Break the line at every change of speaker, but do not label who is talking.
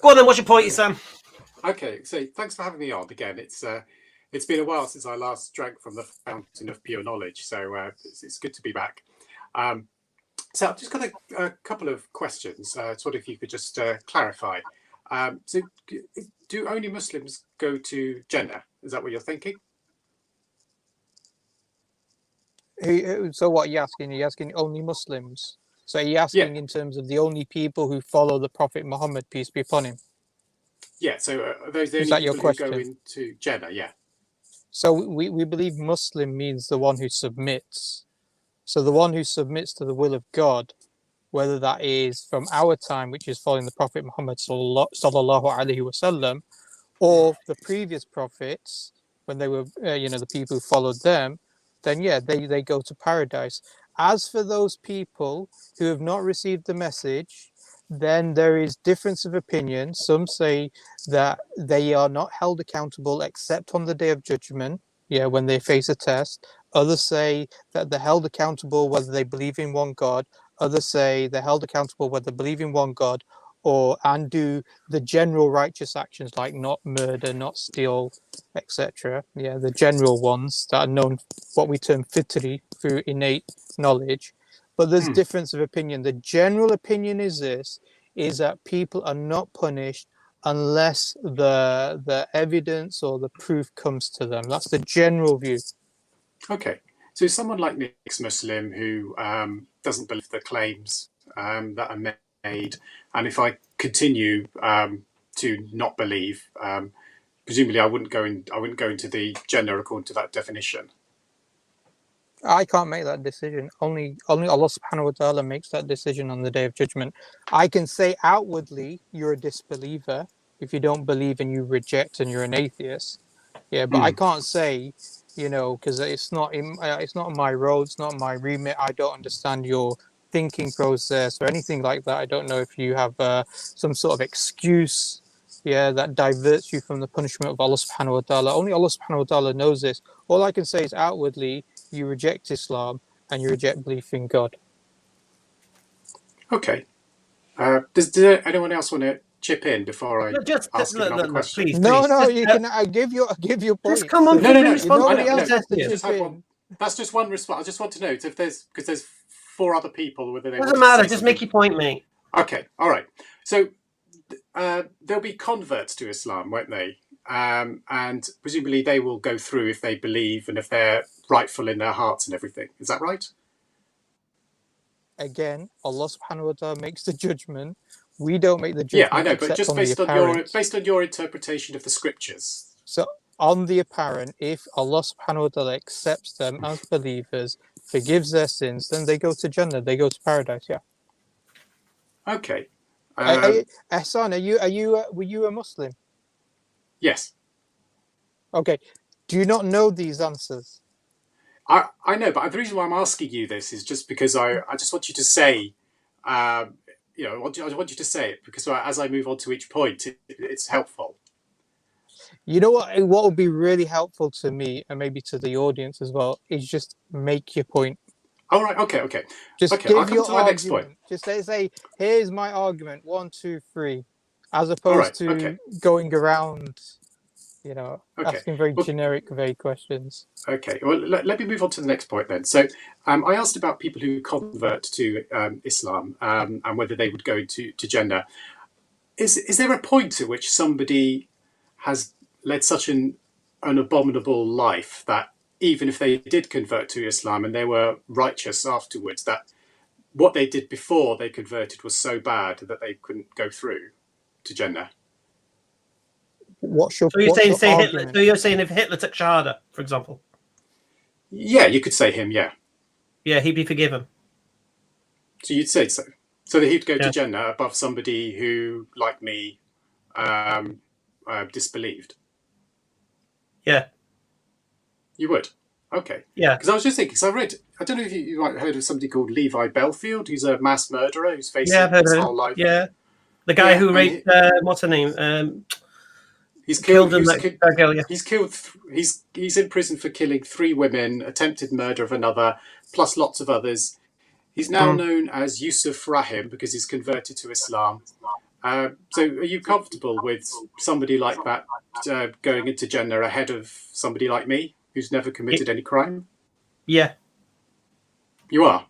Go on then, what's your point, Sam?
Okay, so thanks for having me on again. It's been a while since I last drank from the fountain of pure knowledge, so it's good to be back. So I've just got a couple of questions. Sort of, if you could just clarify. So, do only Muslims go to Jannah? Is that what you're thinking?
So what are you asking? Are you asking only Muslims? So are you asking in terms of the only people who follow the Prophet Muhammad, peace be upon him?
Yeah, so are those the only people who go into Jannah? Yeah.
So we believe Muslim means the one who submits. So the one who submits to the will of God, whether that is from our time, which is following the Prophet Muhammad sallallahu alaihi wasallam, or the previous prophets, when they were, the people who followed them, then they go to paradise. As for those people who have not received the message, then there is difference of opinion. Some say that they are not held accountable except on the day of judgment, when they face a test. Others say that they're held accountable whether they believe in one God. Others say they're held accountable whether they believe in one God and do the general righteous actions like not murder, not steal, etc. The general ones that are known, what we term fitri, through innate knowledge. But there's difference of opinion. The general opinion is that people are not punished unless the evidence or the proof comes to them. That's the general view.
Okay, so someone like Nick's Muslim who doesn't believe the claims that are made, and if I continue to not believe, presumably I wouldn't go into the Jannah according to that definition.
I can't make that decision. Only Allah subhanahu wa ta'ala makes that decision on the day of judgment. I can say outwardly you're a disbeliever if you don't believe and you reject and you're an atheist. But I can't say, because it's not my role, it's not my remit. I don't understand your thinking process or anything like that. I don't know if you have some sort of excuse that diverts you from the punishment of Allah subhanahu wa ta'ala. Only Allah subhanahu wa ta'ala knows this. All I can say is outwardly you reject Islam and you reject belief in God.
Okay. Does anyone else want to chip in before I ask another question?
Please.
No, you can. I give your point.
Just come on.
No.
Nobody else has to
just have one. That's just one response. I just want to know if there's four other people whether they
doesn't matter. Just make your point, mate.
Okay. All right. So there'll be converts to Islam, won't they? And presumably they will go through if they believe and if they're rightful in their hearts and everything. Is that right?
Again, Allah subhanahu wa ta'ala makes the judgment. We don't make the judgment.
Yeah, I know, but just based on your interpretation of the scriptures.
So on the apparent, if Allah subhanahu wa ta'ala accepts them as believers, forgives their sins, then they go to Jannah, they go to paradise,
Okay.
Hassan, were you a Muslim?
Yes.
Okay. Do you not know these answers?
I know, but the reason why I'm asking you this is just because I just want you to say, I want you to say it because as I move on to each point, it's helpful.
You know what would be really helpful to me and maybe to the audience as well is just make your point.
All right. Okay.
Just
give
your
to my next point.
Just say, here's my argument, 1, 2, 3, as opposed to going around, asking very generic, vague questions.
Okay. Well, let me move on to the next point then. So, I asked about people who convert to Islam and whether they would go to Jannah. Is there a point at which somebody has led such an abominable life that even if they did convert to Islam and they were righteous afterwards, that what they did before they converted was so bad that they couldn't go through to Jannah?
So you're saying if Hitler took Shahada, for example?
Yeah, you could say him, yeah.
Yeah, he'd be forgiven.
So you'd say so. So that he'd go to Jannah above somebody who, like me, disbelieved?
Yeah.
You would? Okay.
Yeah.
Because I was just thinking, I don't know if you might have heard of somebody called Levi Bellfield, who's a mass murderer who's facing his whole life.
Yeah. The guy who raped, what's her name?
He's killed. He's in prison for killing 3 women, attempted murder of another, plus lots of others. He's now known as Yusuf Rahim because he's converted to Islam. So are you comfortable with somebody like that going into Jannah ahead of somebody like me who's never committed any crime?
Yeah.
You are?